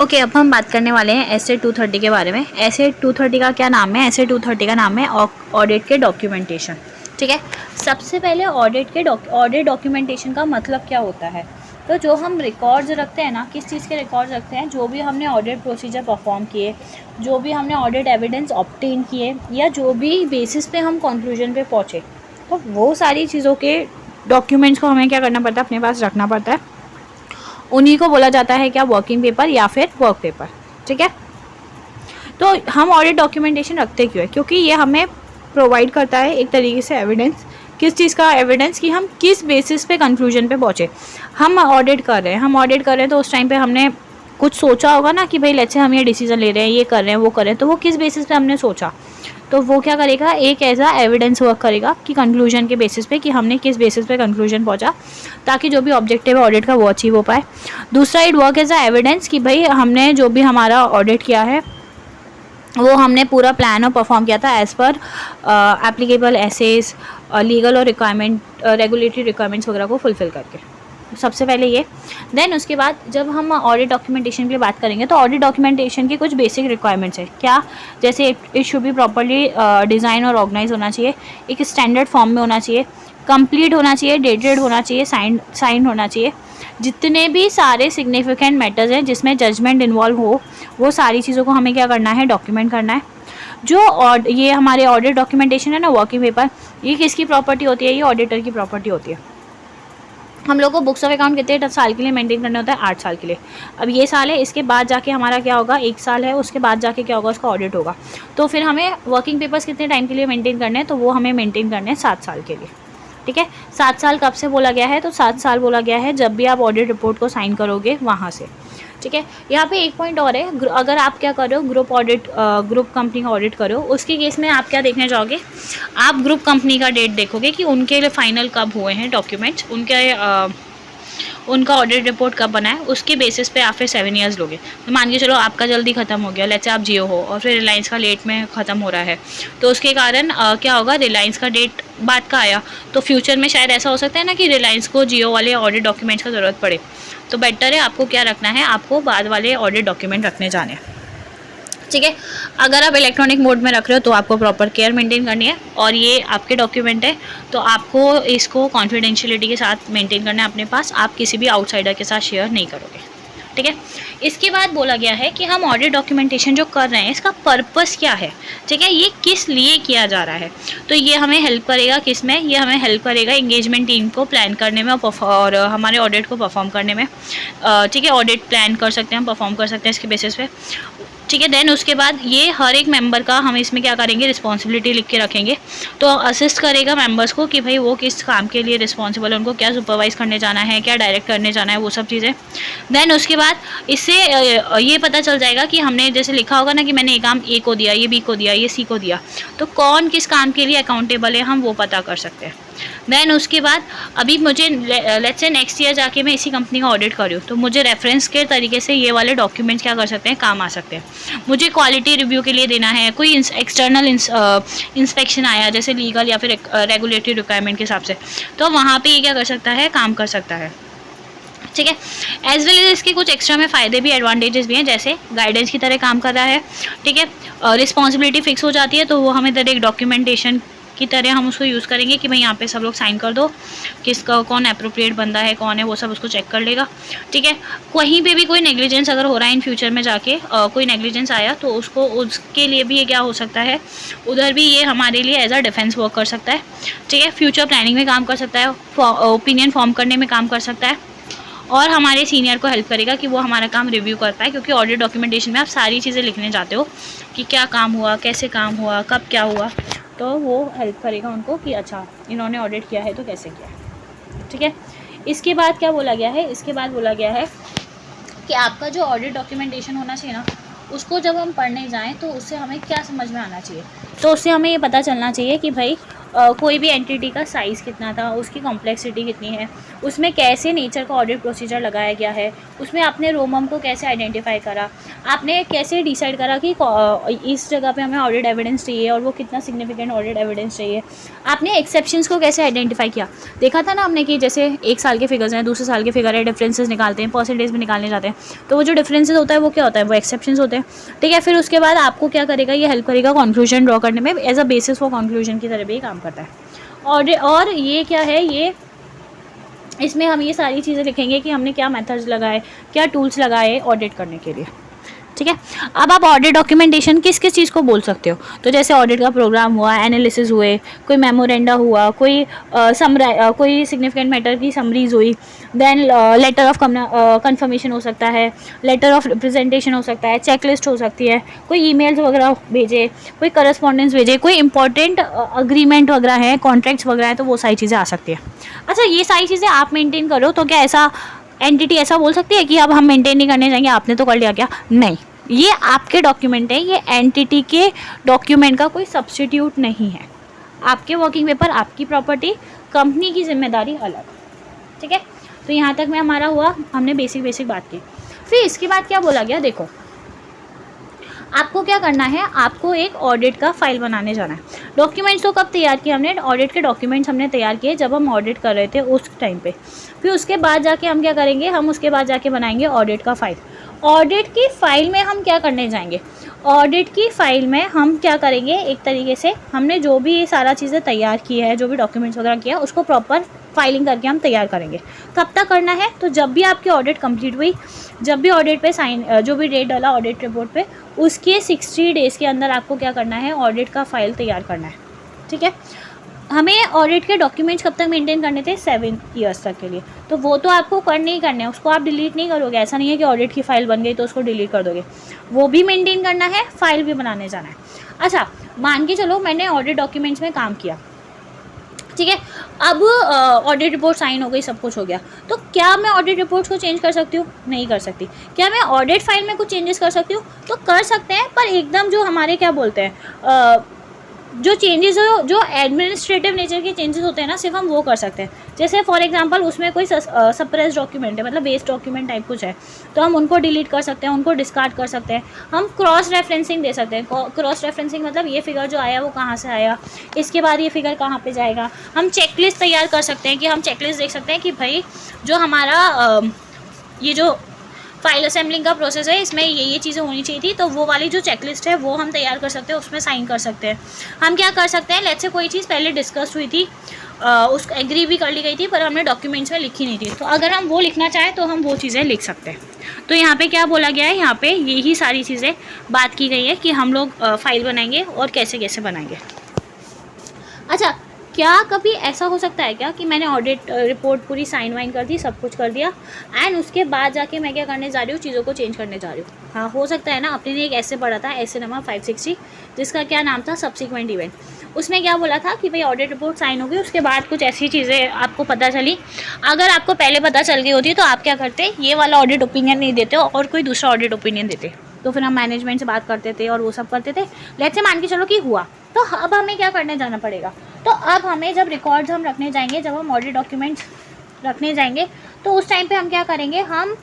Okay, अब हम बात करने वाले हैं एसए 230 के बारे में। एसए 230 का क्या नाम है? एसए 230 का नाम है ऑडिट के डॉक्यूमेंटेशन। ठीक है, सबसे पहले ऑडिट डॉक्यूमेंटेशन का मतलब क्या होता है? तो जो हम रिकॉर्ड्स रखते हैं ना, किस चीज़ के रिकॉर्ड्स रखते हैं? जो भी हमने ऑडिट प्रोसीजर परफॉर्म किए, जो भी हमने ऑडिट एविडेंस ऑब्टेन किए, या जो भी बेसिस पे हम कंक्लूजन पे पहुँचे, तो वो सारी चीज़ों के डॉक्यूमेंट्स को हमें क्या करना पड़ता है? अपने पास रखना पड़ता है। उन्हीं को बोला जाता है क्या? वर्किंग पेपर या फिर वर्क पेपर। ठीक है, तो हम ऑडिट डॉक्यूमेंटेशन रखते क्यों है? क्योंकि ये हमें प्रोवाइड करता है एक तरीके से एविडेंस। किस चीज़ का एविडेंस? कि हम किस बेसिस पे कंक्लूजन पे पहुँचे। हम ऑडिट कर रहे हैं, तो उस टाइम पे हमने कुछ सोचा होगा ना कि भाई लेट्स से हम ये डिसीजन ले रहे हैं, ये कर रहे हैं, वो कर रहे हैं, तो वो किस बेसिस पे हमने सोचा, तो वो क्या करेगा? एक ऐसा एविडेंस वर्क करेगा कि कंक्लूजन के बेसिस पे, कि हमने किस बेसिस पे कंक्लूजन पहुंचा, ताकि जो भी ऑब्जेक्टिव है ऑडिट का वो अचीव हो पाए। दूसरा, it work as a evidence कि भाई हमने जो भी हमारा ऑडिट किया है वो हमने पूरा प्लान और परफॉर्म किया था as per applicable SAs, legal और रेगुलेटरी रिक्वायरमेंट्स वगैरह को फुलफिल करके। सबसे पहले ये, देन उसके बाद जब हम ऑडिट डॉक्यूमेंटेशन के लिए बात करेंगे, तो ऑडिट डॉक्यूमेंटेशन की कुछ बेसिक रिक्वायरमेंट्स है क्या? जैसे it should be properly design और ऑर्गेनाइज होना चाहिए, एक स्टैंडर्ड फॉर्म में होना चाहिए, कंप्लीट होना चाहिए, डेटेड होना चाहिए, साइन होना चाहिए। जितने भी सारे सिग्निफिकेंट मैटर्स हैं जिसमें जजमेंट इन्वॉल्व हो, वो सारी चीज़ों को हमें क्या करना है? डॉक्यूमेंट करना है। जो ये हमारे ऑडिट डॉक्यूमेंटेशन है ना, वर्किंग पेपर, ये किसकी प्रॉपर्टी होती है? ये ऑडिटर की प्रॉपर्टी होती है। हम लोग को बुक्स ऑफ अकाउंट कितने साल के लिए मेंटेन करना होता है? 8 साल के लिए। अब ये साल है, इसके बाद जाके हमारा क्या होगा? 1 साल है, उसके बाद जाके क्या होगा? उसका ऑडिट होगा। तो फिर हमें वर्किंग पेपर्स कितने टाइम के लिए मेंटेन करने हैं? तो वो हमें मेंटेन करने हैं 7 साल के लिए। ठीक है, 7 साल कब से बोला गया है? तो 7 साल बोला गया है जब भी आप ऑडिट रिपोर्ट को साइन करोगे वहाँ से। ठीक है, यहाँ पे एक पॉइंट और है, अगर आप क्या कर रहे हो? ग्रुप कंपनी का ऑडिट करो, उसके केस में आप क्या देखने जाओगे? आप ग्रुप कंपनी का डेट देखोगे कि उनके लिए फाइनल कब हुए हैं डॉक्यूमेंट्स, उनका ऑडिट रिपोर्ट कब बना है, उसके बेसिस पे आप फिर 7 ईयर्स लोगे। तो मान के चलो आपका जल्दी ख़त्म हो गया, लेट्स से आप जियो हो और फिर रिलायंस का लेट में ख़त्म हो रहा है, तो उसके कारण क्या होगा? रिलायंस का डेट बाद का आया, तो फ्यूचर में शायद ऐसा हो सकता है ना कि रिलायंस को जियो वाले ऑडिट डॉक्यूमेंट्स का ज़रूरत पड़े। तो बेटर है आपको क्या रखना है? आपको बाद वाले ऑडिट डॉक्यूमेंट रखने जाने हैं। ठीक है, अगर आप इलेक्ट्रॉनिक मोड में रख रहे हो तो आपको प्रॉपर केयर मेंटेन करनी है, और ये आपके डॉक्यूमेंट है तो आपको इसको कॉन्फिडेंशियलिटी के साथ मेंटेन करना है अपने पास। आप किसी भी आउटसाइडर के साथ शेयर नहीं करोगे। ठीक है, इसके बाद बोला गया है कि हम ऑडिट डॉक्यूमेंटेशन जो कर रहे हैं इसका पर्पस क्या है? ठीक है, ये किस लिए किया जा रहा है? तो ये हमें हेल्प करेगा किस में? ये हमें हेल्प करेगा एंगेजमेंट टीम को प्लान करने में और हमारे ऑडिट को परफॉर्म करने में। ठीक है, ऑडिट प्लान कर सकते हैं, परफॉर्म कर सकते हैं इसके बेसिस पे। ठीक है, देन उसके बाद ये हर एक मेंबर का हम इसमें क्या करेंगे? रिस्पॉन्सिबिलिटी लिख के रखेंगे, तो असिस्ट करेगा मेंबर्स को कि भाई वो किस काम के लिए रिस्पॉन्सिबल है, उनको क्या सुपरवाइज करने जाना है, क्या डायरेक्ट करने जाना है, वो सब चीज़ें। देन उसके बाद इससे ये पता चल जाएगा कि हमने जैसे लिखा होगा ना कि मैंने ये काम ए को दिया, ये बी को दिया, ये सी को दिया, तो कौन किस काम के लिए अकाउंटेबल है हम वो पता कर सकते हैं। देन उसके बाद अभी मुझे लेट्स से नेक्स्ट ईयर जाके मैं इसी कंपनी का ऑडिट कर रही हूँ, तो मुझे रेफरेंस के तरीके से ये वाले डॉक्यूमेंट्स क्या कर सकते हैं? काम आ सकते हैं। मुझे क्वालिटी रिव्यू के लिए देना है, कोई एक्सटर्नल इंस्पेक्शन आया जैसे लीगल या फिर रेगुलेटरी रिक्वायरमेंट के हिसाब से, तो वहाँ पे ये क्या कर सकता है? काम कर सकता है। ठीक है, एज वेल एज इसके कुछ एक्स्ट्रा में फ़ायदे भी, एडवांटेजेस भी हैं, जैसे गाइडेंस की तरह काम कर रहा है। ठीक है, रिस्पॉन्सिबिलिटी फिक्स हो जाती है, तो वो हमें एक डॉक्यूमेंटेशन की तरह हम उसको यूज़ करेंगे कि भाई यहाँ पे सब लोग साइन कर दो, किसका कौन अप्रोप्रिएट बंदा है, कौन है, वो सब उसको चेक कर लेगा। ठीक है, कहीं पे भी कोई नेग्लिजेंस अगर हो रहा है इन फ्यूचर में जाके कोई नेग्लिजेंस आया, तो उसके लिए भी ये क्या हो सकता है? उधर भी ये हमारे लिए एज अ डिफेंस वर्क कर सकता है। ठीक है, फ्यूचर प्लानिंग में काम कर सकता है, ओपिनियन फॉर्म करने में काम कर सकता है, और हमारे सीनियर को हेल्प करेगा कि वो हमारा काम रिव्यू कर पाए, क्योंकि ऑडिट डॉक्यूमेंटेशन में आप सारी चीज़ें लिखने जाते हो कि क्या काम हुआ, कैसे काम हुआ, कब क्या हुआ, तो वो हेल्प करेगा उनको कि अच्छा इन्होंने ऑडिट किया है तो कैसे किया है। ठीक है, इसके बाद क्या बोला गया है? इसके बाद बोला गया है कि आपका जो ऑडिट डॉक्यूमेंटेशन होना चाहिए ना, उसको जब हम पढ़ने जाएं तो उससे हमें क्या समझ में आना चाहिए? तो उससे हमें ये पता चलना चाहिए कि भाई कोई भी एंटिटी का साइज़ कितना था, उसकी कॉम्प्लेक्सिटी कितनी है, उसमें कैसे नेचर का ऑडिट प्रोसीजर लगाया गया है, उसमें आपने रोमम को कैसे आइडेंटिफाई करा, आपने कैसे डिसाइड करा कि इस जगह पे हमें ऑडिट एविडेंस चाहिए और वो कितना सिग्निफिकेंट ऑडिट एविडेंस चाहिए, आपने एक्सेप्शंस को कैसे आइडेंटिफाई किया। देखा था ना हमने कि जैसे एक साल के फिगर्स हैं, दूसरे साल के फिगर है, डिफरेंसेस निकालते हैं, परसेंटेज में निकालने जाते हैं, तो वो जो डिफरेंसेस होता है वो क्या होता है, वो एक्सेप्शंस होते हैं। ठीक है, फिर उसके बाद आपको क्या करेगा, ये हेल्प करेगा कंक्लूजन ड्रॉ करने में, as a basis for conclusion की तरह भी काम करता है। और ये क्या है, ये इसमें हम ये सारी चीज़ें लिखेंगे कि हमने क्या मेथड्स लगाए, क्या टूल्स लगाए ऑडिट करने के लिए। ठीक है, अब आप ऑडिट डॉक्यूमेंटेशन किस किस चीज़ को बोल सकते हो, तो जैसे ऑडिट का प्रोग्राम हुआ, एनालिसिस हुए, कोई मेमोरेंडा हुआ, कोई सिग्निफिकेंट मैटर की समरीज हुई, देन लेटर ऑफ कंफर्मेशन हो सकता है, लेटर ऑफ रिप्रेजेंटेशन हो सकता है, चेकलिस्ट हो सकती है, कोई ईमेल्स वगैरह भेजे, कोई करस्पॉन्डेंस भेजे, कोई इंपॉर्टेंट अग्रीमेंट वगैरह है, कॉन्ट्रैक्ट्स वगैरह है, तो वो सारी चीज़ें आ सकती है। अच्छा, ये सारी चीज़ें आप मेंटेन करो, तो क्या ऐसा एंटिटी ऐसा बोल सकती है कि अब हम मेंटेन नहीं करने जाएंगे, आपने तो कर लिया क्या? नहीं, ये आपके डॉक्यूमेंट है, ये एंटिटी के डॉक्यूमेंट का कोई सब्स्टिट्यूट नहीं है। आपके वर्किंग पेपर, आपकी प्रॉपर्टी, कंपनी की जिम्मेदारी अलग। ठीक है, तो यहाँ तक में हमारा हुआ, हमने बेसिक बात की। फिर इसके बाद क्या बोला गया, देखो आपको क्या करना है, आपको एक ऑडिट का फाइल बनाने जाना है। डॉक्यूमेंट्स तो कब तैयार किए हमने, ऑडिट के डॉक्यूमेंट्स हमने तैयार किए जब हम ऑडिट कर रहे थे उस टाइम पे। फिर उसके बाद जाके हम क्या करेंगे, हम उसके बाद जाके बनाएंगे ऑडिट का फाइल। ऑडिट की फ़ाइल में हम क्या करने जाएंगे, ऑडिट की फ़ाइल में हम क्या करेंगे, एक तरीके से हमने जो भी ये सारा चीज़ें तैयार की है, जो भी डॉक्यूमेंट्स वगैरह किया है, उसको प्रॉपर फाइलिंग करके हम तैयार करेंगे। कब तक करना है, तो जब भी आपकी ऑडिट कंप्लीट हुई, जब भी ऑडिट पे साइन, जो भी डेट डाला ऑडिट रिपोर्ट पे, उसके 60 डेज़ के अंदर आपको क्या करना है, ऑडिट का फाइल तैयार करना है। ठीक है, हमें ऑडिट के डॉक्यूमेंट्स कब तक मेंटेन करने थे, 7 ईयर्स तक के लिए। तो वो तो आपको करने ही करने हैं, उसको आप डिलीट नहीं करोगे। ऐसा नहीं है कि ऑडिट की फ़ाइल बन गई तो उसको डिलीट कर दोगे, वो भी मेंटेन करना है, फाइल भी बनाने जाना है। अच्छा, मान के चलो मैंने ऑडिट डॉक्यूमेंट्स में काम किया, ठीक है, अब ऑडिट रिपोर्ट साइन हो गई, सब कुछ हो गया, तो क्या मैं ऑडिट रिपोर्ट्स को चेंज कर सकती हूँ? नहीं कर सकती। क्या मैं ऑडिट फाइल में कुछ चेंजेस कर सकती हूँ? तो कर सकते हैं, पर एकदम जो हमारे क्या बोलते हैं, जो चेंजेस जो एडमिनिस्ट्रेटिव नेचर के चेंजेस होते हैं ना, सिर्फ हम वो कर सकते हैं। जैसे फॉर एग्जांपल उसमें कोई सप्रेस डॉक्यूमेंट है, मतलब वेस्ट डॉक्यूमेंट टाइप कुछ है, तो हम उनको डिलीट कर सकते हैं, उनको डिस्कार्ड कर सकते हैं। हम क्रॉस रेफरेंसिंग दे सकते हैं। क्रॉस रेफरेंसिंग मतलब ये फिगर जो आया वो कहाँ से आया, इसके बाद ये फिगर कहाँ पे जाएगा। हम चेकलिस्ट तैयार कर सकते हैं कि हम चेकलिस्ट देख सकते हैं कि भाई जो हमारा ये जो फाइल असेंबलिंग का प्रोसेस है, इसमें ये चीज़ें होनी चाहिए थी, तो वो वाली जो चेकलिस्ट है वो हम तैयार कर सकते हैं, उसमें साइन कर सकते हैं। हम क्या कर सकते हैं, लेट्स से कोई चीज़ पहले डिस्कस हुई थी, उसको एग्री भी कर ली गई थी, पर हमने डॉक्यूमेंट्स में लिखी नहीं थी, तो अगर हम वो लिखना चाहें तो हम वो चीज़ें लिख सकते हैं। तो यहाँ पे क्या बोला गया है, यहाँ पे यही सारी चीज़ें बात की गई है कि हम लोग फाइल बनाएंगे और कैसे कैसे बनाएंगे। अच्छा, क्या कभी ऐसा हो सकता है क्या कि मैंने ऑडिट रिपोर्ट पूरी साइन वाइन कर दी, सब कुछ कर दिया, एंड उसके बाद जाके मैं क्या करने जा रही हूँ, चीज़ों को चेंज करने जा रही हूँ? हाँ, हो सकता है ना। आपने एक ऐसे पढ़ा था, ऐसे नंबर 560, जिसका क्या नाम था, सब्सिक्वेंट इवेंट। उसमें क्या बोला था कि भाई ऑडिट रिपोर्ट साइन होगी, उसके बाद कुछ ऐसी चीज़ें आपको पता चली, अगर आपको पहले पता चल गई होती तो आप क्या करते, ये वाला ऑडिट ओपिनियन नहीं देते और कोई दूसरा ऑडिट ओपिनियन देते, तो फिर हम मैनेजमेंट से बात करते थे और वो सब करते थे। लेट्स से मान के चलो कि हुआ, तो अब हमें क्या करने जाना पड़ेगा, तो अब हमें जब रिकॉर्ड्स हम रखने जाएंगे, जब हम ऑडिट डॉक्यूमेंट्स रखने जाएंगे, तो उस टाइम पे हम क्या करेंगे, हम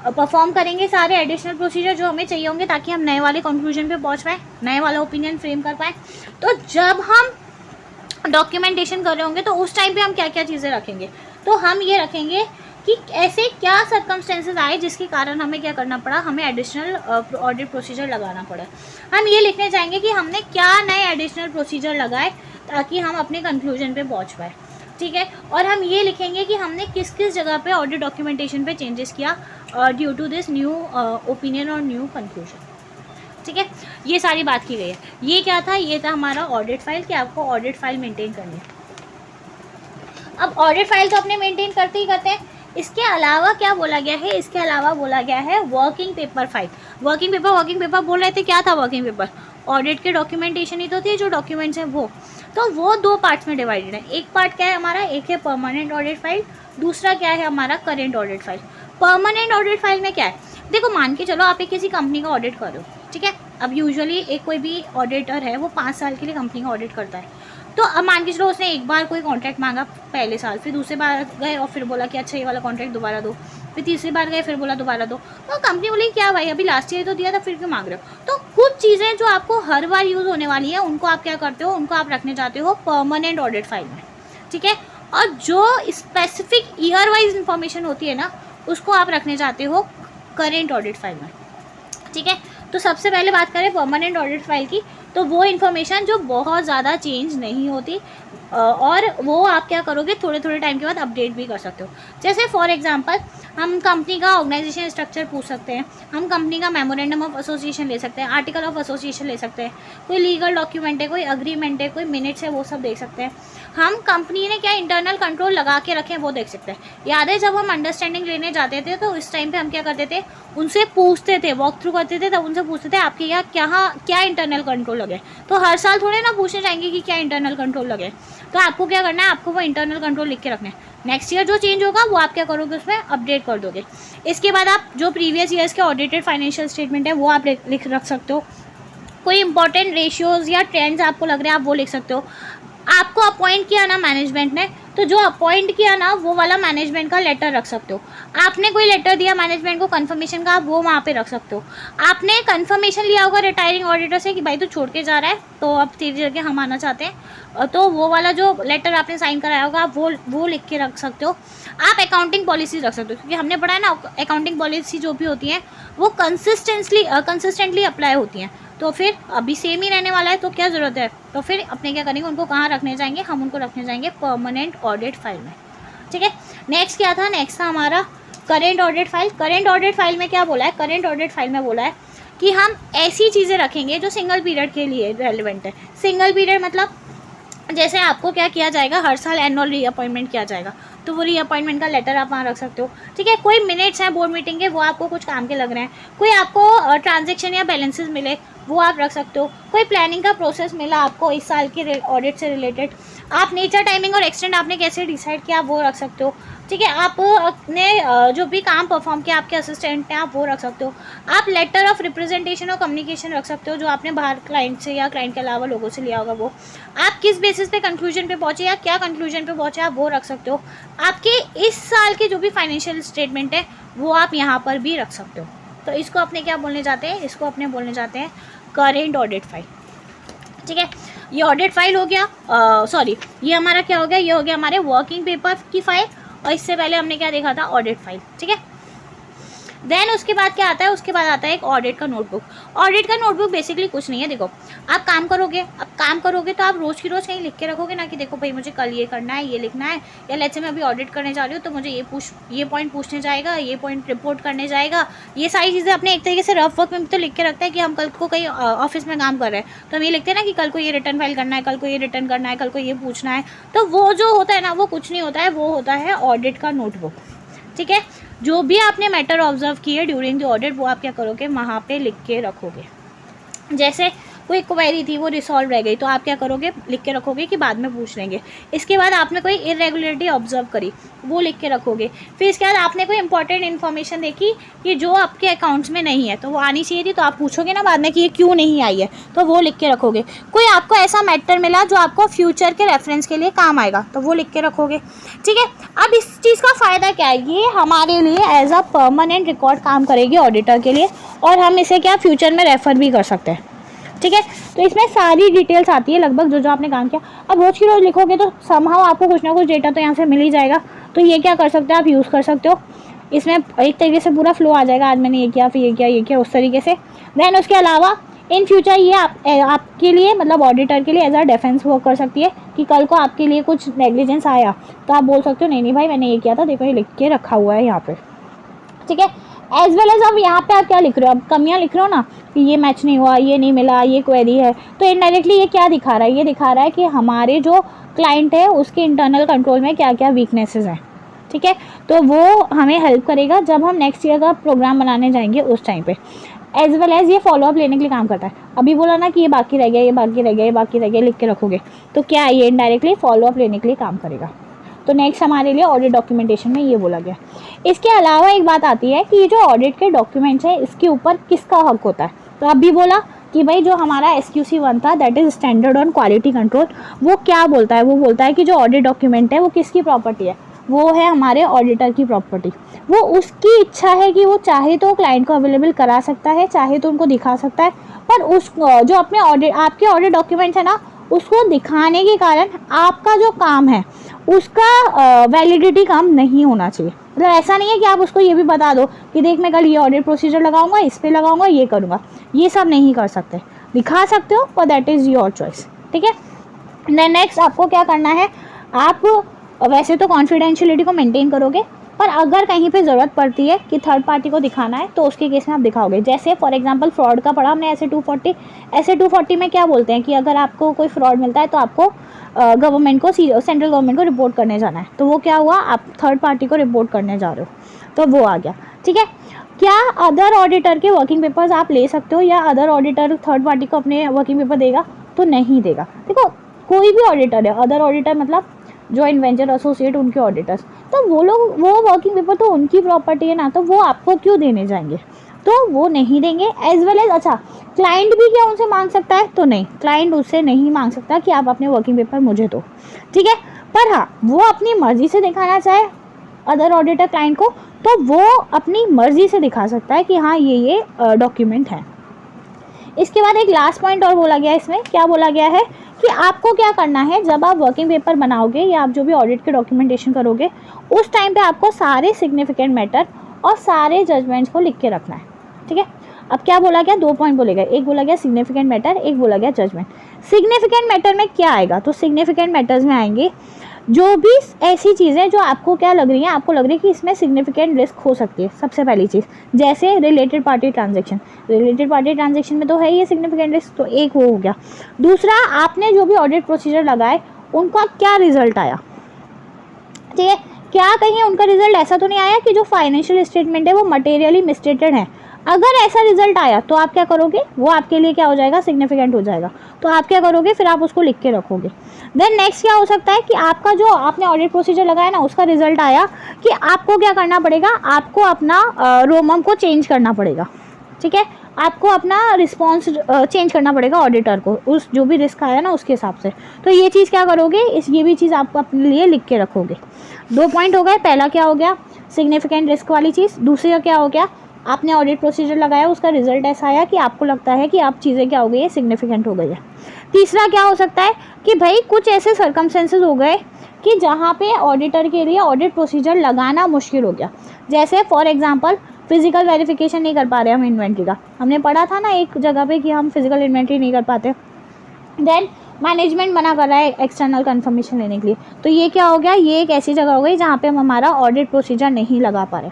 परफॉर्म करेंगे सारे एडिशनल प्रोसीजर जो हमें चाहिए होंगे, ताकि हम नए वाले कंक्लूजन पे पहुंच पाएँ, नए वाला ओपिनियन फ्रेम कर पाएँ। तो जब हम डॉक्यूमेंटेशन कर रहे होंगे तो उस टाइम पे हम क्या क्या चीज़ें रखेंगे, तो हम ये रखेंगे कि ऐसे क्या सर्कमस्टेंसेस आए जिसके कारण हमें क्या करना पड़ा, हमें एडिशनल ऑडिट प्रोसीजर लगाना पड़ा। हम ये लिखने चाहेंगे कि हमने क्या नए एडिशनल प्रोसीजर लगाए ताकि हम अपने कंक्लूजन पे पहुंच पाए। ठीक है, और हम ये लिखेंगे कि हमने किस किस जगह पे ऑडिट डॉक्यूमेंटेशन पे चेंजेस किया due to this new opinion और न्यू कंक्लूजन। ठीक है, ये सारी बात की गई है। ये क्या था, ये था हमारा ऑडिट फाइल, कि आपको ऑडिट फाइल मेंटेन करनी है। अब ऑडिट फाइल तो अपने मेंटेन करते ही करते हैं, इसके अलावा क्या बोला गया है, इसके अलावा बोला गया है working paper file. Working paper बोल रहे थे, क्या था वर्किंग पेपर, ऑडिट के डॉक्यूमेंटेशन ही तो थे, जो डॉक्यूमेंट्स हैं वो, तो वो दो पार्ट्स में डिवाइडेड है। एक पार्ट क्या है हमारा, एक है परमानेंट ऑडिट फाइल, दूसरा क्या है हमारा current audit file. Permanent audit file में क्या है, देखो मान के चलो आप एक किसी कंपनी का ऑडिट कर रहे हो, ठीक है। अब यूजुअली एक कोई भी ऑडिटर है वो 5 साल के लिए कंपनी का ऑडिट करता है, तो अब मान के चलो उसने एक बार कोई कॉन्ट्रैक्ट मांगा पहले साल, फिर दूसरे बार गए और फिर बोला कि अच्छा ये वाला कॉन्ट्रैक्ट दोबारा दो, फिर तीसरी बार गए फिर बोला दोबारा दो, तो कंपनी बोली क्या भाई अभी लास्ट ईयर तो दिया था फिर क्यों मांग रहे हो। तो कुछ चीज़ें जो आपको हर बार यूज़ होने वाली है उनको आप क्या करते हो, उनको आप रखने चाहते हो परमानेंट ऑडिट फाइल में, ठीक है। और जो स्पेसिफिक ईयर वाइज इंफॉर्मेशन होती है ना उसको आप रखने चाहते हो करेंट ऑडिट फाइल में, ठीक है। तो सबसे पहले बात करें परमानेंट ऑडिट फाइल की, तो वो इन्फॉर्मेशन जो बहुत ज़्यादा चेंज नहीं होती और वो आप क्या करोगे थोड़े थोड़े टाइम के बाद अपडेट भी कर सकते हो। जैसे फॉर एग्जांपल हम कंपनी का ऑर्गेनाइजेशन स्ट्रक्चर पूछ सकते हैं, हम कंपनी का मेमोरेंडम ऑफ एसोसिएशन ले सकते हैं, आर्टिकल ऑफ एसोसिएशन ले सकते हैं, कोई लीगल डॉक्यूमेंट है, कोई अग्रीमेंट है, कोई मिनट्स है, वो सब देख सकते हैं। हम कंपनी ने क्या इंटरनल कंट्रोल लगा के रखे हैं वो देख सकते हैं। याद है जब हम अंडरस्टैंडिंग लेने जाते थे तो इस टाइम पे हम क्या करते थे, उनसे पूछते थे, वॉक थ्रू करते थे, तब उनसे पूछते थे आपके यहाँ क्या इंटरनल कंट्रोल लगे। तो हर साल थोड़े ना पूछने जाएंगे कि क्या इंटरनल कंट्रोल लगे, तो आपको क्या करना है, आपको वो इंटरनल कंट्रोल लिख के रखना है। नेक्स्ट ईयर जो चेंज होगा वो आप क्या करोगे, उसमें अपडेट कर दोगे। इसके बाद आप जो प्रीवियस ईयर्स के ऑडिटेड फाइनेंशियल स्टेटमेंट है वो आप लिख रख सकते हो। कोई इंपॉर्टेंट रेशियोज़ या ट्रेंड्स आपको लग रहे हैं आप वो लिख सकते हो। आपको अपॉइंट किया ना मैनेजमेंट ने, तो जो अपॉइंट किया ना वो वाला मैनेजमेंट का लेटर रख सकते हो। आपने कोई लेटर दिया मैनेजमेंट को कन्फर्मेशन का, आप वो वहाँ पे रख सकते हो। आपने कन्फर्मेशन लिया होगा रिटायरिंग ऑडिटर से कि भाई तू छोड़ के जा रहा है तो अब तेरी जगह हम आना चाहते हैं, तो वो वाला जो लेटर आपने साइन कराया होगा आप वो लिख के रख सकते हो। आप अकाउंटिंग पॉलिसी रख सकते हो, क्योंकि हमने पढ़ा है ना अकाउंटिंग पॉलिसी जो भी होती हैं वो कंसिस्टेंटली अप्लाई होती हैं, तो फिर अभी सेम ही रहने वाला है तो क्या ज़रूरत है। तो फिर अपने क्या करेंगे, उनको कहाँ रखने जाएंगे, हम उनको रखने जाएंगे परमानेंट ऑडिट फाइल में, ठीक है। नेक्स्ट क्या था, नेक्स्ट था हमारा current audit file. Current audit file में क्या बोला है, करेंट ऑडिट फाइल में बोला है कि हम ऐसी चीज़ें रखेंगे जो सिंगल पीरियड के लिए रेलिवेंट है। सिंगल पीरियड मतलब जैसे आपको क्या किया जाएगा, हर साल एनुअल रीअपॉइंटमेंट किया जाएगा, तो वो रीअपॉइंटमेंट का लेटर आप वहाँ रख सकते हो, ठीक है। कोई मिनट्स हैं बोर्ड मीटिंग के वो आपको कुछ काम के लग रहे हैं, कोई आपको ट्रांजैक्शन या बैलेंसेस मिले वो आप रख सकते हो, कोई प्लानिंग का प्रोसेस मिला आपको इस साल के ऑडिट से रिलेटेड, आप नेचर टाइमिंग और एक्सटेंड आपने कैसे डिसाइड किया वो रख सकते हो, ठीक है। आप अपने जो भी काम परफॉर्म किया आपके असिस्टेंट ने आप वो रख सकते हो। आप लेटर ऑफ रिप्रेजेंटेशन और कम्युनिकेशन रख सकते हो जो आपने बाहर क्लाइंट से या क्लाइंट के अलावा लोगों से लिया होगा वो। आप किस बेसिस पे कंक्लूजन पे पहुँचे या क्या कंक्लूजन पे पहुँचे आप वो रख सकते हो। आपके इस साल के जो भी फाइनेंशियल स्टेटमेंट है वो आप यहाँ पर भी रख सकते हो। तो इसको अपने क्या बोलने जाते हैं, इसको अपने बोलने जाते हैं करेंट ऑडिट फाइल, ठीक है। ये ऑडिट फाइल हो गया, सॉरी ये हमारा क्या हो गया, ये हो गया हमारे वर्किंग पेपर की फाइल, और इससे पहले हमने क्या देखा था, ऑडिट फाइल, ठीक है। देन उसके बाद क्या आता है, उसके बाद आता है एक ऑडिट का नोटबुक। ऑडिट का नोटबुक बेसिकली कुछ नहीं है, देखो आप काम करोगे तो आप रोज़ की रोज़ कहीं लिख के रखोगे ना कि देखो भाई मुझे कल ये करना है, ये लिखना है, या लेट्स से मैं अभी ऑडिट करने जा रही हूँ तो मुझे ये पॉइंट पूछने जाएगा, ये पॉइंट रिपोर्ट करने जाएगा। ये सारी चीज़ें अपने एक तरीके से रफ वर्क में तो लिख के रखते हैं कि हम कल को कहीं ऑफिस में काम कर रहे हैं तो हम ये लिखते हैं ना कि कल को ये रिटर्न फाइल करना है, कल को ये रिटर्न करना है, कल को ये पूछना है। तो वो जो होता है ना वो कुछ नहीं होता है, वो होता है ऑडिट का नोटबुक, ठीक है। जो भी आपने मैटर ऑब्जर्व किए ड्यूरिंग द ऑडिट वो आप क्या करोगे, वहाँ पे लिख के रखोगे। जैसे कोई क्वेरी थी वो रिसॉल्व रह गई तो आप क्या करोगे, लिख के रखोगे कि बाद में पूछ लेंगे। इसके बाद आपने कोई इरेगुलरिटी ऑब्जर्व करी वो लिख के रखोगे। फिर इसके बाद आपने कोई इंपॉर्टेंट इन्फॉर्मेशन देखी कि जो आपके अकाउंट्स में नहीं है तो वो आनी चाहिए थी, तो आप पूछोगे ना बाद में कि ये क्यों नहीं आई है, तो वो लिख के रखोगे। कोई आपको ऐसा मैटर मिला जो आपको फ्यूचर के रेफरेंस के लिए काम आएगा तो वो लिख के रखोगे, ठीक है। अब इस चीज़ का फ़ायदा क्या है, ये हमारे लिए एज अ परमानेंट रिकॉर्ड काम करेगी ऑडिटर के लिए, और हम इसे क्या फ्यूचर में रेफ़र भी कर सकते हैं, ठीक है। तो इसमें सारी डिटेल्स आती है लगभग जो जो आपने काम किया। अब रोज़ की रोज़ लिखोगे तो समहाउ आपको कुछ ना कुछ डेटा तो यहाँ से मिल ही जाएगा, तो ये क्या कर सकते हो आप यूज़ कर सकते हो। इसमें एक तरीके से पूरा फ्लो आ जाएगा, आज मैंने ये किया फिर ये किया उस तरीके से। देन उसके अलावा इन फ्यूचर ये आपके लिए मतलब ऑडिटर के लिए एज अ डिफेंस वर्क कर सकती है कि कल को आपके लिए कुछ नेग्लिजेंस आया तो आप बोल सकते हो नहीं भाई मैंने ये किया था, देखो ये लिख के रखा हुआ है यहाँ पे, ठीक है। एज वेल एज अब यहाँ पे आप क्या लिख रहे हो, अब कमियाँ लिख रहे हो ना कि ये मैच नहीं हुआ, ये नहीं मिला, ये क्वेरी है, तो इनडायरेक्टली ये क्या दिखा रहा है, ये दिखा रहा है कि हमारे जो क्लाइंट है उसके इंटरनल कंट्रोल में क्या क्या वीकनेसेस हैं, ठीक है। तो वो हमें हेल्प करेगा जब हम नेक्स्ट ईयर का प्रोग्राम बनाने जाएंगे उस टाइम पे। एज वेल एज ये फॉलोअप लेने के लिए काम करता है। अभी बोला ना कि ये बाकी रह गया, ये बाकी रह गया, ये बाकी रह गया, लिख के रखोगे तो क्या ये इनडायरेक्टली फॉलोअप लेने के लिए काम करेगा। तो नेक्स्ट हमारे लिए ऑडिट डॉक्यूमेंटेशन में ये बोला गया। इसके अलावा एक बात आती है कि ये जो ऑडिट के डॉक्यूमेंट्स हैं इसके ऊपर किसका हक होता है। तो अभी बोला कि भाई जो हमारा SQC1 था, that is standard on quality control, वो क्या बोलता है, वो बोलता है कि जो ऑडिट डॉक्यूमेंट है वो किसकी प्रॉपर्टी है, वो है हमारे ऑडिटर की प्रॉपर्टी। वो उसकी इच्छा है कि वो चाहे तो क्लाइंट को अवेलेबल करा सकता है, चाहे तो उनको दिखा सकता है, पर उस जो अपने ऑडिट, आपके ऑडिट डॉक्यूमेंट्स है ना, उसको दिखाने के कारण आपका जो काम है उसका वैलिडिटी कम नहीं होना चाहिए। मतलब ऐसा नहीं है कि आप उसको ये भी बता दो कि देख मैं कल ये ऑडिट प्रोसीजर लगाऊंगा, इस पे लगाऊंगा, ये करूंगा, ये सब नहीं कर सकते। दिखा सकते हो पर दैट इज़ योर चॉइस, ठीक है। देन नेक्स्ट आपको क्या करना है, आप वैसे तो कॉन्फिडेंशियलिटी को मेंटेन करोगे, पर अगर कहीं पे ज़रूरत पड़ती है कि थर्ड पार्टी को दिखाना है तो उसके केस में आप दिखाओगे। जैसे फॉर एग्जांपल फ्रॉड का पढ़ा हमने ऐसे 240 में क्या बोलते हैं कि अगर आपको कोई फ्रॉड मिलता है तो आपको गवर्नमेंट को, सेंट्रल गवर्नमेंट को रिपोर्ट करने जाना है। तो वो क्या हुआ, आप थर्ड पार्टी को रिपोर्ट करने जा रहे हो, तो वो आ गया, ठीक है। क्या अदर ऑडिटर के वर्किंग पेपर्स आप ले सकते हो या अदर ऑडिटर थर्ड पार्टी को अपने वर्किंग पेपर देगा? तो नहीं देगा। देखो कोई भी ऑडिटर है, अदर ऑडिटर मतलब जॉइंट वेंचर एसोसिएट, उनके ऑडिटर्स, तो वो लोग, वो वर्किंग पेपर तो उनकी प्रॉपर्टी है ना, तो वो आपको क्यों देने जाएंगे, तो वो नहीं देंगे। एज वेल एज अच्छा क्लाइंट भी क्या उनसे मांग सकता है? तो नहीं, क्लाइंट उससे नहीं मांग सकता कि आप अपने वर्किंग पेपर मुझे दो, ठीक है। पर हाँ, वो अपनी मर्जी से दिखाना चाहे अदर ऑडिटर क्लाइंट को, तो वो अपनी मर्जी से दिखा सकता है कि हाँ ये डॉक्यूमेंट है। इसके बाद एक लास्ट पॉइंट और बोला गया, इसमें क्या बोला गया है कि आपको क्या करना है, जब आप वर्किंग पेपर बनाओगे या आप जो भी ऑडिट के डॉक्यूमेंटेशन करोगे, उस टाइम पे आपको सारे सिग्निफिकेंट मैटर और सारे जजमेंट्स को लिख के रखना है, ठीक है। अब क्या बोला गया, 2 पॉइंट बोले गए, एक बोला गया सिग्निफिकेंट मैटर, एक बोला गया जजमेंट। सिग्निफिकेंट मैटर में क्या आएगा, तो सिग्निफिकेंट मैटर्स में आएंगे जो भी ऐसी चीज़ें जो आपको क्या लग रही है, आपको लग रही है कि इसमें सिग्निफिकेंट रिस्क हो सकती है। सबसे पहली चीज़ जैसे related party transaction, related party transaction में तो है ये सिग्निफिकेंट रिस्क, तो एक वो हो गया। दूसरा, आपने जो भी ऑडिट प्रोसीजर लगाए उनका क्या रिजल्ट आया, ठीक है। क्या कहीं उनका रिजल्ट ऐसा तो नहीं आया कि जो फाइनेंशियल स्टेटमेंट है वो मटेरियली मिसस्टेटेड है? अगर ऐसा रिजल्ट आया तो आप क्या करोगे, वो आपके लिए क्या हो जाएगा, सिग्निफिकेंट हो जाएगा। तो आप क्या करोगे, फिर आप उसको लिख के रखोगे। देन नेक्स्ट क्या हो सकता है कि आपका जो आपने ऑडिट प्रोसीजर लगाया ना, उसका रिजल्ट आया कि आपको क्या करना पड़ेगा, आपको अपना रोमम को चेंज करना पड़ेगा, ठीक है। आपको अपना रिस्पॉन्स चेंज करना पड़ेगा ऑडिटर को, उस जो भी रिस्क आया ना उसके हिसाब से। तो ये चीज़ क्या करोगे, ये भी चीज़ आपको अपने लिए लिख के रखोगे। 2 पॉइंट हो गए, पहला क्या हो गया, सिग्निफिकेंट रिस्क वाली चीज़। दूसरा क्या हो गया, आपने ऑडिट प्रोसीजर लगाया, उसका रिजल्ट ऐसा आया कि आपको लगता है कि आप चीज़ें क्या हो गई है, सिग्निफिकेंट हो गई है। तीसरा क्या हो सकता है कि भाई कुछ ऐसे सर्कमस्टेंसेस हो गए कि जहाँ पे ऑडिटर के लिए ऑडिट प्रोसीजर लगाना मुश्किल हो गया। जैसे फॉर एग्जांपल फिजिकल वेरिफिकेशन नहीं कर पा रहे हम इन्वेंट्री का, हमने पढ़ा था ना एक जगह पे कि हम फिजिकल इन्वेंट्री नहीं कर पाते। देन मैनेजमेंट मना कर रहा है एक्सटर्नल कंफर्मेशन लेने के लिए, तो ये क्या हो गया, ये एक ऐसी जगह हो गई जहाँ पे हम हमारा ऑडिट प्रोसीजर नहीं लगा पा रहे,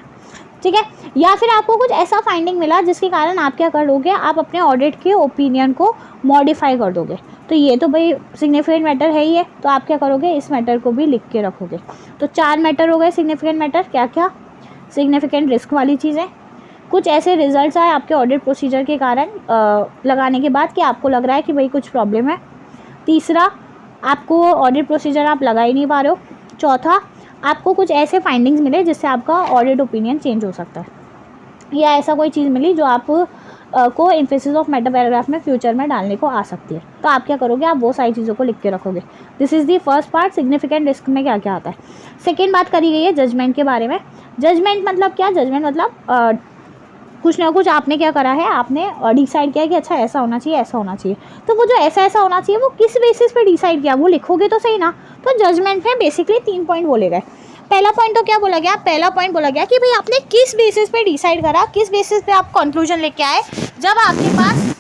ठीक है। या फिर आपको कुछ ऐसा फाइंडिंग मिला जिसके कारण आप क्या कर लोगे, आप अपने ऑडिट के ओपिनियन को मॉडिफाई कर दोगे। तो ये तो भाई सिग्निफिकेंट मैटर है ही है, तो आप क्या करोगे, इस मैटर को भी लिख के रखोगे। तो 4 मैटर हो गए सिग्निफिकेंट मैटर, क्या क्या, सिग्निफिकेंट रिस्क वाली चीज़ें, कुछ ऐसे रिजल्ट्स आए आपके ऑडिट प्रोसीजर के कारण लगाने के बाद कि आपको लग रहा है कि भाई कुछ प्रॉब्लम है। तीसरा, आपको ऑडिट प्रोसीजर आप लगा ही नहीं पा रहे हो। चौथा, आपको कुछ ऐसे फाइंडिंग्स मिले जिससे आपका ऑडिट ओपिनियन चेंज हो सकता है, या ऐसा कोई चीज़ मिली जो आप को एम्फेसिस ऑफ मेटा पैराग्राफ में फ्यूचर में डालने को आ सकती है। तो आप क्या करोगे, आप वो सारी चीज़ों को लिख के रखोगे। This is the first part, significant risk में क्या क्या आता है। सेकेंड बात करी गई है जजमेंट के बारे में। जजमेंट मतलब क्या, जजमेंट मतलब कुछ ना कुछ आपने क्या करा है, आपने डिसाइड किया कि अच्छा ऐसा होना चाहिए, ऐसा होना चाहिए। तो वो जो ऐसा होना चाहिए वो किस बेसिस पे डिसाइड किया, वो लिखोगे तो सही ना। तो जजमेंट में बेसिकली 3 पॉइंट बोले गए। पहला पॉइंट तो क्या बोला गया, पहला पॉइंट बोला गया कि भाई आपने किस बेसिस पे डिसाइड करा, किस बेसिस पे आप कंक्लूजन लेके आए। जब आपके पास,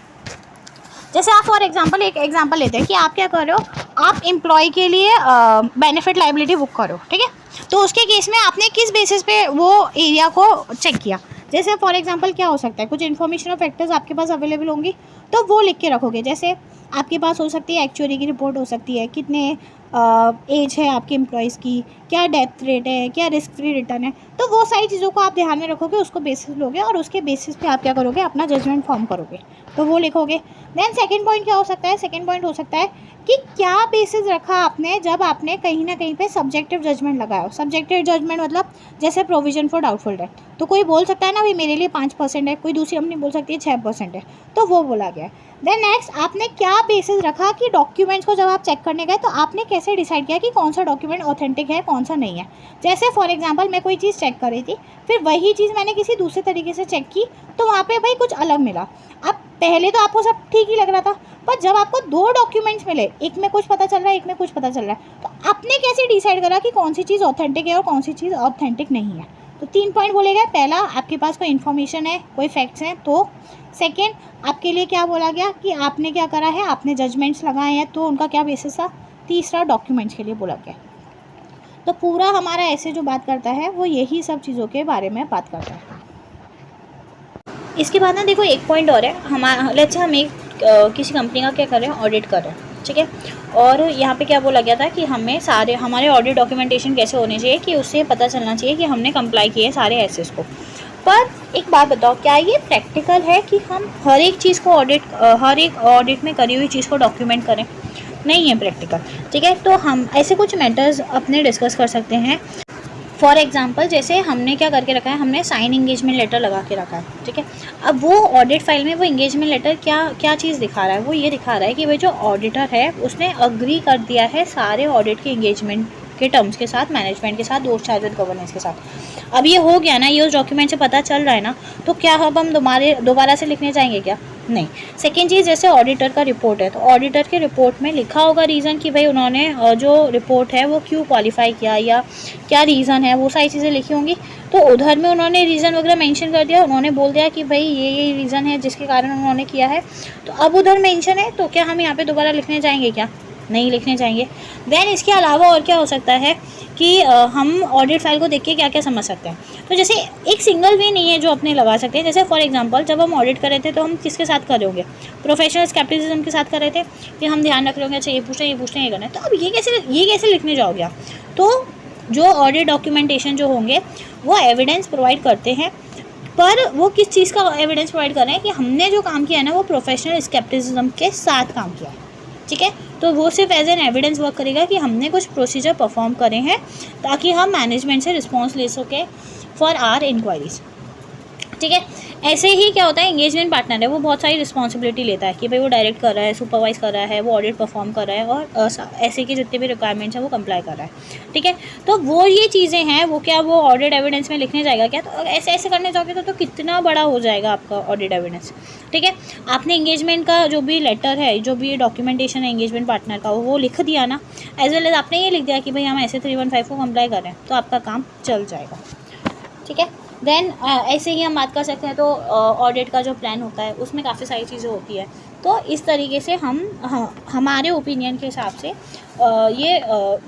जैसे आप फॉर एग्जांपल एक एग्जांपल लेते हैं कि आप क्या कर रहे हो, आप एम्प्लॉय के लिए बेनिफिट लायबिलिटी बुक करो, ठीक है। तो उसके केस में आपने किस बेसिस पे वो एरिया को चेक किया। जैसे फॉर एग्जांपल क्या हो सकता है, कुछ इन्फॉर्मेशन और फैक्टर्स आपके पास अवेलेबल होंगी तो वो लिख के रखोगे। जैसे आपके पास हो सकती है एक्चुअरी की रिपोर्ट हो सकती है, कितने एज है आपके एम्प्लॉयज़ की, क्या डेथ रेट है, क्या रिस्क फ्री रिटर्न है, तो वो सारी चीज़ों को आप ध्यान में रखोगे, उसको बेसिस लोगे और उसके बेसिस पे आप क्या करोगे, अपना जजमेंट फॉर्म करोगे, तो वो लिखोगे। देन सेकंड पॉइंट क्या हो सकता है, सेकंड पॉइंट हो सकता है कि क्या बेसिस रखा आपने जब आपने कहीं ना कहीं पे सब्जेक्टिव जजमेंट लगाया हो। सब्जेक्टिव जजमेंट मतलब जैसे प्रोविजन फॉर डाउटफुल डेट, तो कोई बोल सकता है ना भाई मेरे लिए 5% है, कोई दूसरी कंपनी बोल सकती है 6% है, तो वो बोला गया है। देन नेक्स्ट आपने क्या बेसिस रखा कि डॉक्यूमेंट्स को जब आप चेक करने गए तो आपने कैसे डिसाइड किया कि कौन सा डॉक्यूमेंट ऑथेंटिक है कौन सा नहीं है। जैसे फॉर एग्जांपल मैं कोई चीज़ चेक कर रही थी, फिर वही चीज़ मैंने किसी दूसरे तरीके से चेक की तो वहाँ पे भाई कुछ अलग मिला। अब पहले तो आपको सब ठीक ही लग रहा था, पर जब आपको 2 डॉक्यूमेंट्स मिले, एक में कुछ पता चल रहा है एक में कुछ पता चल रहा है, तो आपने कैसे डिसाइड करा कि कौन सी चीज़ ऑथेंटिक है और कौन सी चीज़ ऑथेंटिक नहीं है। तो 3 पॉइंट बोले गए, पहला आपके पास कोई इन्फॉर्मेशन है, कोई फैक्ट्स हैं, तो सेकेंड आपके लिए क्या बोला गया कि आपने क्या करा है, आपने जजमेंट्स लगाए हैं तो उनका क्या बेसिस था। तीसरा डॉक्यूमेंट्स के लिए बोला गया। तो पूरा हमारा ऐसे जो बात करता है वो यही सब चीज़ों के बारे में बात करता है। इसके बाद ना देखो एक पॉइंट और है, हमारा लेट्स से हम एक किसी कंपनी का क्या कर रहे हैं, ऑडिट कर रहे हैं, ठीक है। और यहाँ पे क्या बोला गया था कि हमें सारे हमारे ऑडिट डॉक्यूमेंटेशन कैसे होने चाहिए कि उससे पता चलना चाहिए कि हमने कंप्लाई किए सारे एसेस को। पर एक बात बताओ, क्या ये प्रैक्टिकल है कि हम हर एक चीज़ को हर एक ऑडिट में करी हुई चीज़ को डॉक्यूमेंट करें? नहीं है प्रैक्टिकल, ठीक है। तो हम ऐसे कुछ मैटर्स अपने डिस्कस कर सकते हैं। फॉर एग्जांपल जैसे हमने क्या करके रखा है, हमने साइन इंगेजमेंट लेटर लगा के रखा है, ठीक है। अब वो ऑडिट फाइल में वो इंगेजमेंट लेटर क्या चीज़ दिखा रहा है, वो ये दिखा रहा है कि वो जो ऑडिटर है उसने अग्री कर दिया है सारे ऑडिट के इंगेजमेंट के टर्म्स के साथ, मैनेजमेंट के साथ, दोस्त चार्ज और गवर्नेंस के साथ। अब ये हो गया ना, ये उस डॉक्यूमेंट से पता चल रहा है ना, तो क्या अब हम दोबारा से लिखने जाएंगे क्या? नहीं। सेकेंड चीज़, जैसे ऑडिटर का रिपोर्ट है तो ऑडिटर के रिपोर्ट में लिखा होगा रीज़न कि भाई उन्होंने जो रिपोर्ट है वो क्यों क्वालिफाई किया या क्या रीज़न है, वो सारी चीज़ें लिखी होंगी। तो उधर में उन्होंने रीज़न वगैरह मेंशन कर दिया, उन्होंने बोल दिया कि भाई ये रीज़न है जिसके कारण उन्होंने किया है, तो अब उधर मेंशन है, तो क्या हम यहाँ पे दोबारा लिखने जाएंगे क्या? नहीं लिखने जाएंगे। देन इसके अलावा और क्या हो सकता है कि हम ऑडिट फाइल को देख के क्या क्या समझ सकते हैं। तो जैसे एक सिंगल वे नहीं है जो अपने लगा सकते हैं। जैसे फॉर एग्जांपल जब हम ऑडिट कर रहे थे तो हम किसके साथ कर रहे होंगे, प्रोफेशनल स्केप्टिसिज्म के साथ कर रहे थे कि हम ध्यान रख रहे होंगे, अच्छा ये पूछना ये पूछना ये करना है। तो अब ये कैसे लिखने जाओगे आप? तो जो ऑडिट डॉक्यूमेंटेशन जो होंगे वो एविडेंस प्रोवाइड करते हैं, पर वो किस चीज़ का एविडेंस प्रोवाइड कर रहे हैं कि हमने जो काम किया है ना वो प्रोफेशनल स्केप्टिसिज्म के साथ काम किया है, ठीक है। तो वो सिर्फ एज एन एविडेंस वर्क करेगा कि हमने कुछ प्रोसीजर परफॉर्म करे हैं ताकि हम मैनेजमेंट से रिस्पॉन्स ले सकें फॉर आवर इंक्वायरीज, ठीक है। ऐसे ही क्या होता है, एंगेजमेंट पार्टनर है वो बहुत सारी रिस्पॉन्सिबिलिटी लेता है कि भाई वो डायरेक्ट कर रहा है, सुपरवाइज कर रहा है, वो ऑडिट परफॉर्म कर रहा है और ऐसे की जितने भी रिक्वायरमेंट्स हैं वो कंप्लाई कर रहा है, ठीक है। तो वो ये चीज़ें हैं, वो क्या वो ऑडिट एविडेंस में लिखने जाएगा क्या? तो ऐसे करने जाओगे तो कितना बड़ा हो जाएगा आपका ऑडिट एविडेंस, ठीक है। आपने एंगेजमेंट का जो भी लेटर है, जो भी डॉक्यूमेंटेशन है एंगेजमेंट पार्टनर का, वो लिख दिया ना, एज वेल एज आपने ये लिख दिया कि भाई हम ऐसे 315 को कंप्लाई कर रहे हैं, तो आपका काम चल जाएगा, ठीक है। देन ऐसे ही हम बात कर सकते हैं तो ऑडिट का जो प्लान होता है उसमें काफ़ी सारी चीज़ें होती है। तो इस तरीके से हमारे ओपिनियन के हिसाब से ये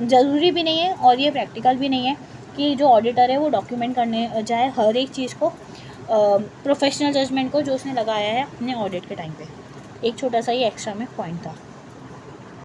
ज़रूरी भी नहीं है और ये प्रैक्टिकल भी नहीं है कि जो ऑडिटर है वो डॉक्यूमेंट करने जाए हर एक चीज़ को, प्रोफेशनल जजमेंट को जो उसने लगाया है अपने ऑडिट के टाइम पे। एक छोटा सा ही एक्स्ट्रा में पॉइंट था।